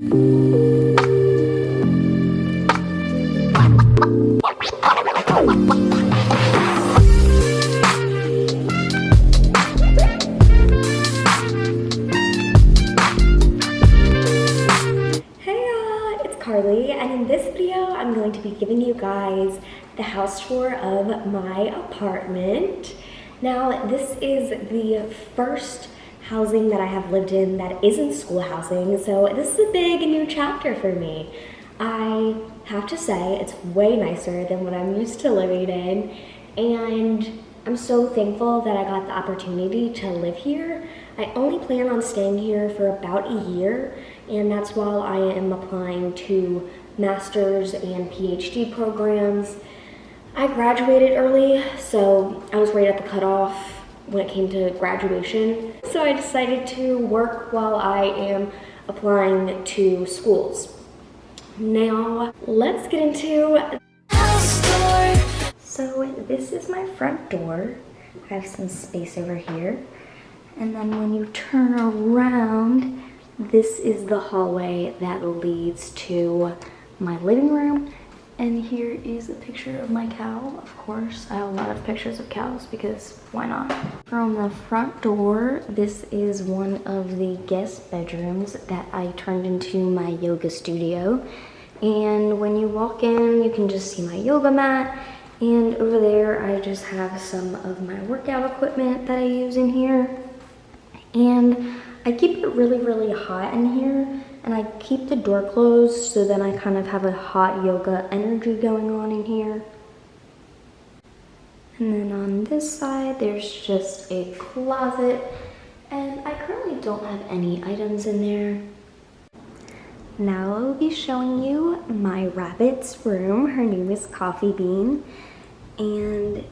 Carly, and in this video I'm going to be giving you guys the house tour of my apartment. Now this is the first housing that I have lived in that isn't school housing, so this is a big new chapter for me. I have to say it's way nicer than what I'm used to living in, and I'm so thankful that I got the opportunity to live here. I only plan on staying here for about a year, and that's while I am applying to master's and PhD programs. I graduated early, so I was right at the cutoff when it came to graduation. So I decided to work while I am applying to schools. Now, let's get into house tour. So this is my front door. I have some space over here. And then when you turn around, this is the hallway that leads to my living room. And here is a picture of my cow, of course. I have a lot of pictures of cows because why not? From the front door, this is one of the guest bedrooms that I turned into my yoga studio. And when you walk in, you can just see my yoga mat. And over there, I just have some of my workout equipment that I use in here. And I keep it really, really hot in here, and I keep the door closed so then I kind of have a hot yoga energy going on in here. And then on this side, there's just a closet, and I currently don't have any items in there. Now I'll be showing you my rabbit's room. Her name is Coffee Bean, and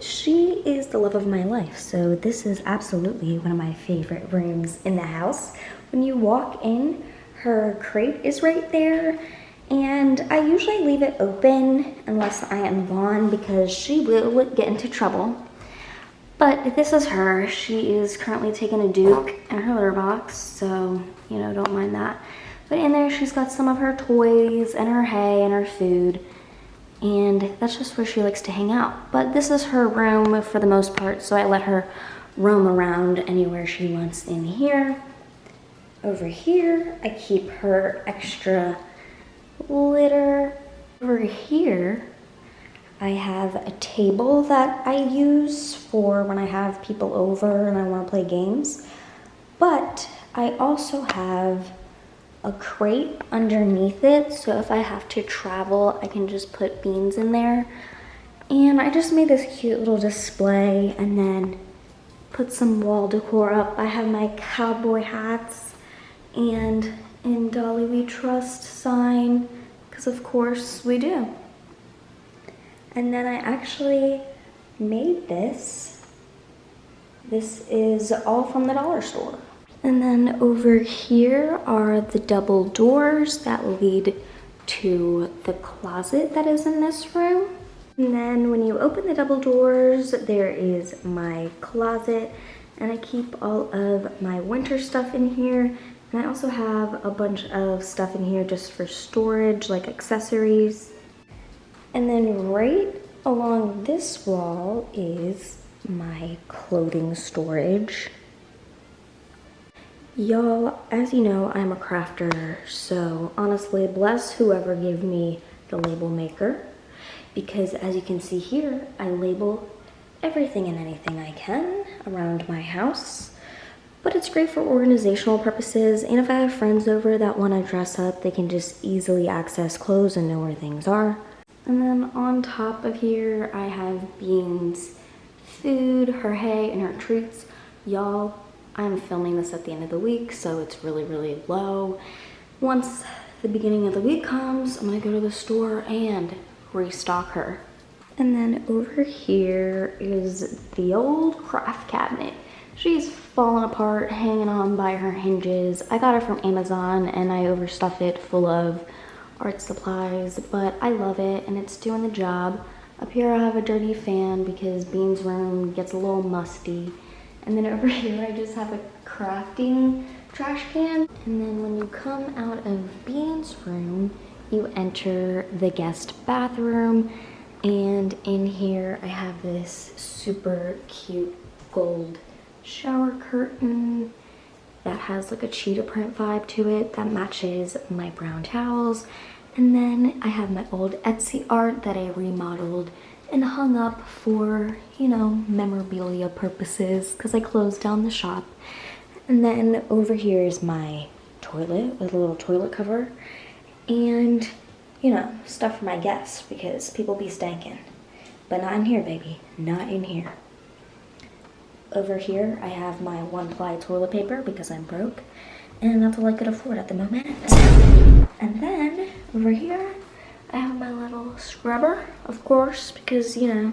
she is the love of my life, so this is absolutely one of my favorite rooms in the house. When you walk in, her crate is right there, and I usually leave it open unless I am gone because she will get into trouble. But this is her. She is currently taking a Duke in her litter box, so, you know, don't mind that. But in there, she's got some of her toys and her hay and her food. And that's just where she likes to hang out. But this is her room for the most part, so I let her roam around anywhere she wants in here. Over here, I keep her extra litter. Over here, I have a table that I use for when I have people over and I want to play games. But I also have a crate underneath it, so if I have to travel, I can just put beans in there. And I just made this cute little display and then put some wall decor up. I have my cowboy hats and "In Dolly We Trust" sign, because of course we do. And then I actually made this. This is all from the dollar store. And then over here are the double doors that lead to the closet that is in this room. And then when you open the double doors, there is my closet, and I keep all of my winter stuff in here. And I also have a bunch of stuff in here just for storage, like accessories. And then right along this wall is my clothing storage. Y'all, as you know, I'm a crafter, so honestly, bless whoever gave me the label maker, because as you can see here, I label everything and anything I can around my house. But it's great for organizational purposes, and if I have friends over that want to dress up, they can just easily access clothes and know where things are. And then on top of here, I have Beans' food, her hay, and her treats. Y'all, I'm filming this at the end of the week, so it's really, really low. Once the beginning of the week comes, I'm gonna go to the store and restock her. And then over here is the old craft cabinet. She's fallen apart, hanging on by her hinges. I got it from Amazon and I overstuffed it full of art supplies, but I love it and it's doing the job. Up here I have a dirty fan because Bean's room gets a little musty. And then over here I just have a crafting trash can. And then when you come out of Bean's room, you enter the guest bathroom. And in here, I have this super cute gold shower curtain that has like a cheetah print vibe to it that matches my brown towels. And then I have my old Etsy art that I remodeled and hung up for, you know, memorabilia purposes because I closed down the shop. And then over here is my toilet with a little toilet cover and, you know, stuff for my guests because people be stankin'. But not in here, baby, not in here. Over here, I have my one-ply toilet paper because I'm broke and that's all I could afford at the moment. And then over here, I have my little scrubber, of course, because, you know,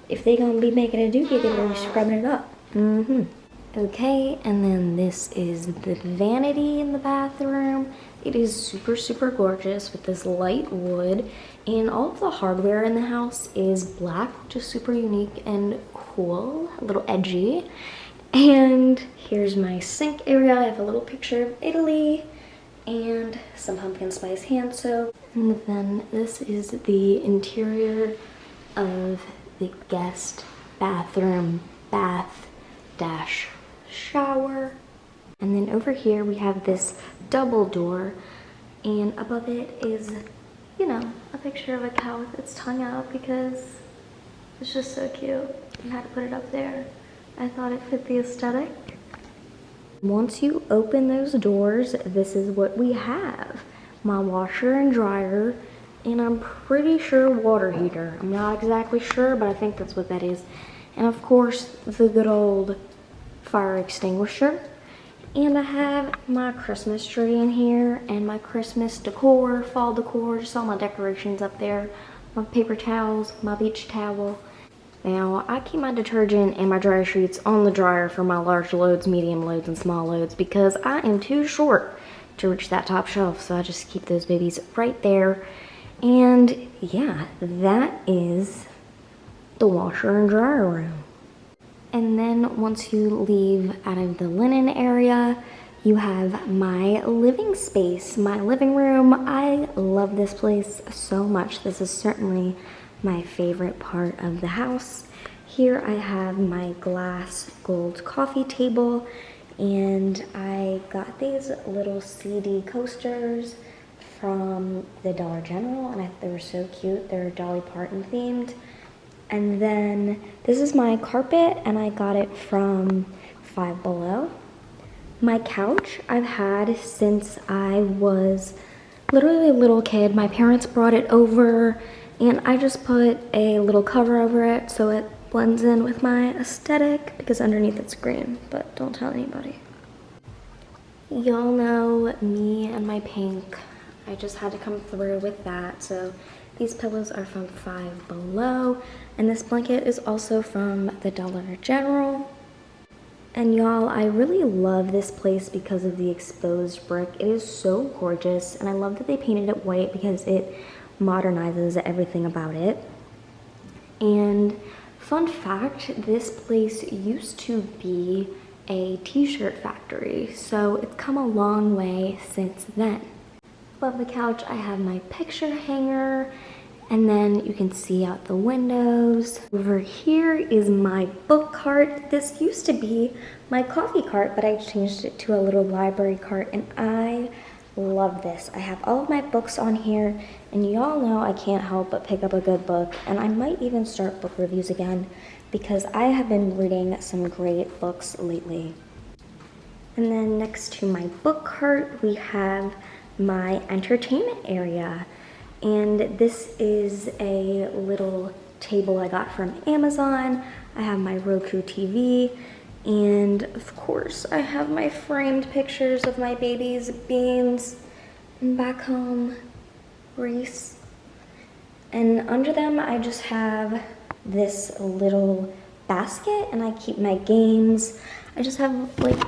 if they gonna be making a dookie, they're gonna be scrubbing it up. Okay, and then this is the vanity in the bathroom. It is super, super gorgeous with this light wood, and all of the hardware in the house is black, which is super unique and cool, a little edgy. And here's my sink area. I have a little picture of Italy and some pumpkin spice hand soap. And then this is the interior of the guest bathroom, bath-shower. And then over here we have this double door, and above it is, you know, a picture of a cow with its tongue out because it's just so cute. I had to put it up there. I thought it fit the aesthetic. Once you open those doors, this is what we have. My washer and dryer, and I'm pretty sure water heater. I'm not exactly sure, but I think that's what that is. And of course, the good old fire extinguisher. And I have my Christmas tree in here and my Christmas decor, fall decor, just all my decorations up there. My paper towels, my beach towel. Now, I keep my detergent and my dryer sheets on the dryer for my large loads, medium loads, and small loads because I am too short to reach that top shelf. So I just keep those babies right there. And yeah, that is the washer and dryer room. And then once you leave out of the linen area, you have my living space, my living room. I love this place so much. This is certainly my favorite part of the house. Here I have my glass gold coffee table, and I got these little CD coasters from the Dollar General, and they were so cute. They're Dolly Parton themed. And then this is my carpet, and I got it from Five Below. My couch I've had since I was literally a little kid. My parents brought it over, and I just put a little cover over it so it blends in with my aesthetic because underneath it's green, but don't tell anybody. Y'all know me and my pink. I just had to come through with that. So these pillows are from Five Below, and this blanket is also from the Dollar General. And y'all, I really love this place because of the exposed brick. It is so gorgeous, and I love that they painted it white because it modernizes everything about it. And fun fact, this place used to be a t-shirt factory, so it's come a long way since then. Above the couch, I have my picture hanger, and then you can see out the windows. Over here is my book cart. This used to be my coffee cart, but I changed it to a little library cart, and I love this. I have all of my books on here, and y'all know I can't help but pick up a good book, and I might even start book reviews again because I have been reading some great books lately. And then next to my book cart, we have my entertainment area. And this is a little table I got from Amazon. I have my Roku TV, and of course I have my framed pictures of my babies, Beans, and back home, Reese. And under them I just have this little basket, and I keep my games. I just have like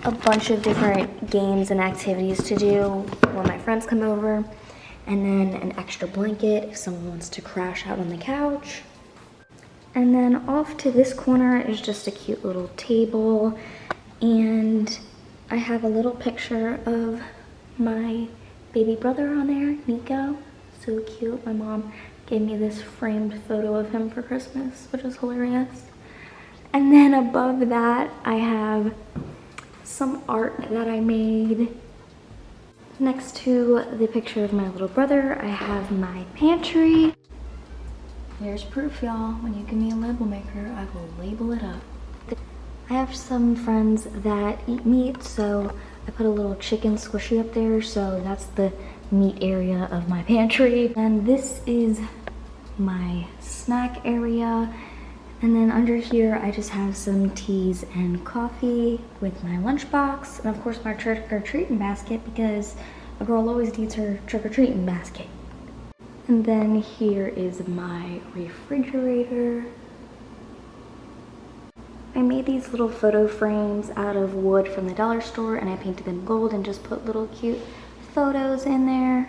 a bunch of different games and activities to do when my friends come over. And then an extra blanket if someone wants to crash out on the couch. And then off to this corner is just a cute little table, and I have a little picture of my baby brother on there, Nico. So cute. My mom gave me this framed photo of him for Christmas, which is hilarious. And then above that, I have some art that I made. Next to the picture of my little brother, I have my pantry. Here's proof, y'all. When you give me a label maker, I will label it up. I have some friends that eat meat, so I put a little chicken squishy up there, so that's the meat area of my pantry. And this is my snack area. And then under here, I just have some teas and coffee with my lunchbox, and of course my trick-or-treating basket, because a girl always needs her trick-or-treating basket. And then here is my refrigerator. I made these little photo frames out of wood from the dollar store, and I painted them gold and just put little cute photos in there.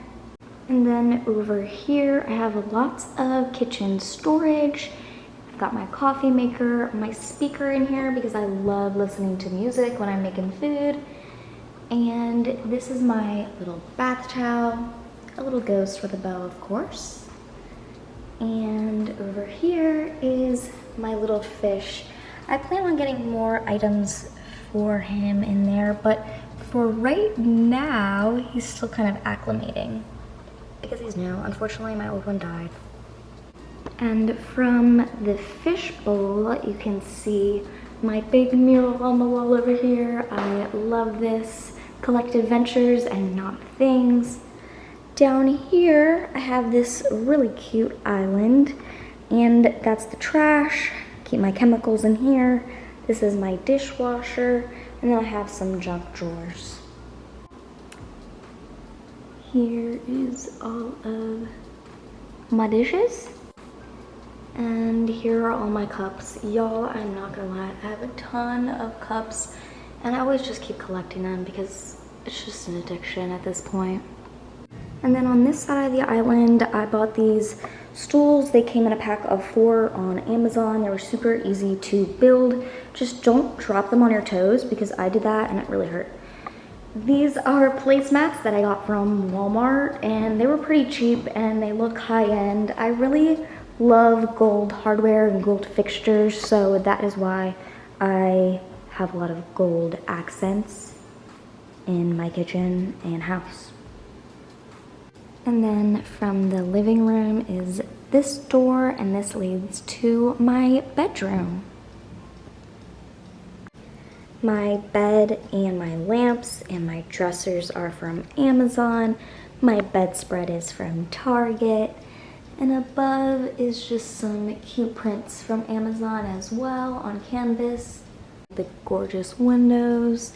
And then over here, I have lots of kitchen storage. I've got my coffee maker, my speaker in here because I love listening to music when I'm making food. And this is my little bath towel, a little ghost with a bow, of course. And over here is my little fish. I plan on getting more items for him in there, but for right now, he's still kind of acclimating because he's new. Unfortunately, my old one died. And from the fish bowl, you can see my big mural on the wall over here. I love this. Collect adventures and not things. Down here, I have this really cute island, and that's the trash. Keep my chemicals in here. This is my dishwasher, and then I have some junk drawers. Here is all of my dishes. And here are all my cups. Y'all, I'm not gonna lie, I have a ton of cups, and I always just keep collecting them because it's just an addiction at this point. And then on this side of the island, I bought these stools. They came in a pack of 4 on Amazon. They were super easy to build. Just don't drop them on your toes because I did that and it really hurt. These are placemats that I got from Walmart, and they were pretty cheap and they look high-end. I really love gold hardware and gold fixtures, so that is why I have a lot of gold accents in my kitchen and house. And then from the living room is this door, and this leads to my bedroom. My bed and my lamps and my dressers are from Amazon. My bedspread is from Target. And above is just some cute prints from Amazon as well on canvas. The gorgeous windows.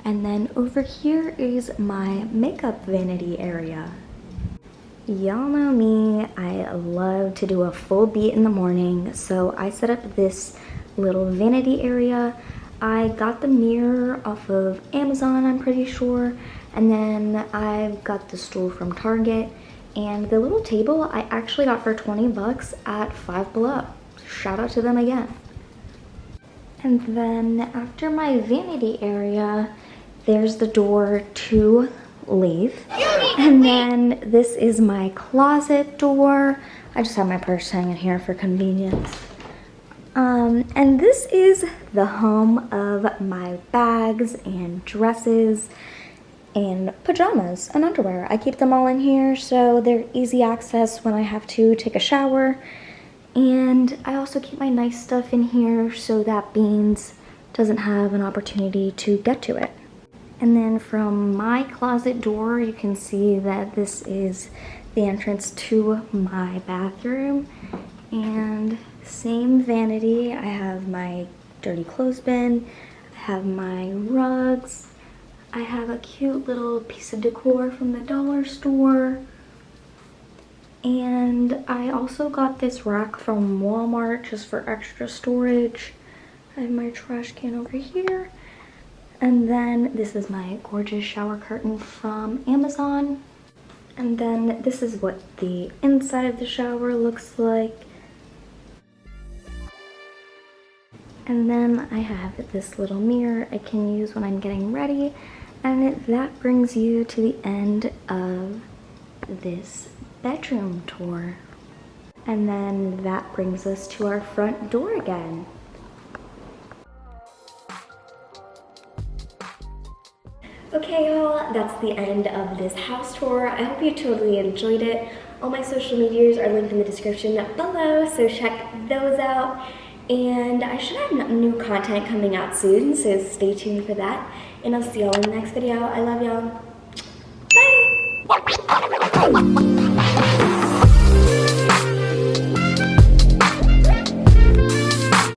And then over here is my makeup vanity area. Y'all know me, I love to do a full beat in the morning, so I set up this little vanity area. I got the mirror off of Amazon, I'm pretty sure, and then I've got the stool from Target, and the little table I actually got for 20 bucks at Five Below. Shout out to them again. And then after my vanity area, there's the door to leave. And then this is my closet door. I just have my purse hanging here for convenience. And this is the home of my bags and dresses and pajamas and underwear. I keep them all in here so they're easy access when I have to take a shower. And I also keep my nice stuff in here so that Beans doesn't have an opportunity to get to it. And then from my closet door, you can see that this is the entrance to my bathroom. And same vanity, I have my dirty clothes bin, I have my rugs, I have a cute little piece of decor from the dollar store. And I also got this rack from Walmart just for extra storage. I have my trash can over here. And then this is my gorgeous shower curtain from Amazon. And then this is what the inside of the shower looks like. And then I have this little mirror I can use when I'm getting ready, and that brings you to the end of this bedroom tour. And then that brings us to our front door again. Okay y'all, that's the end of this house tour. I hope you totally enjoyed it. All my social medias are linked in the description below, so check those out. And I should have new content coming out soon, so stay tuned for that. And I'll see y'all in the next video. I love y'all. Bye!